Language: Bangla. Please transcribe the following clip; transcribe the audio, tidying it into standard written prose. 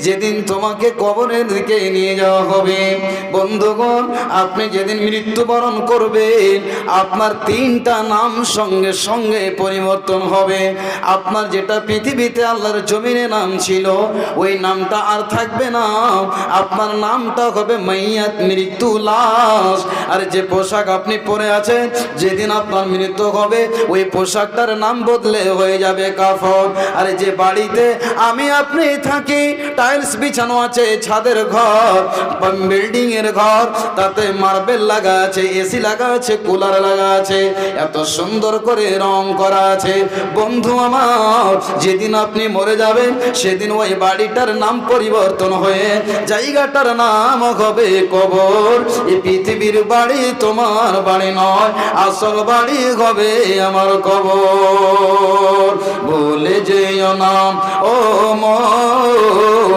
যেদিন তোমাকে কবরের দিকে নিয়ে যাওয়া হবে। বন্ধুগণ, আপনি যেদিন মৃত্যুবরণ করবেন, আপনার 3টা নাম সঙ্গে সঙ্গে পরিবর্তন হবে। আপনার যেটা পৃথিবীতে আল্লাহর জমিনে নাম ছিল, ওই নামটা আর থাকবে না। আপনার নামটা হবে মাইয়াত, মৃত্যু, লাশ। আর যে পোশাক আপনি পরে আছেন, যেদিন আপনার মৃত্যু হবে, ওই পোশাকটার নাম বদলে হয়ে যাবে কাফন। আর যে বাড়িতে আমি আপনি থাকি, টাইলস বিছানো আছে, ছাদের ঘর, বিল্ডিং এর ঘর, তাতে মার্বেল লাগা আছে, এসি লাগা আছে, কুলার লাগা আছে, এত সুন্দর করে রং করা আছে। বন্ধু আমার, যেদিন আপনি মরে যাবেন, সেদিন ওই বাড়িটার নাম পরিবর্তন হয়ে জায়গাটার নাম হবে কবর। এই পৃথিবীর বাড়ি তোমার বাড়ি নয়, আসল বাড়ি হবে আমার কবর। ভুলে যেও না ও মন।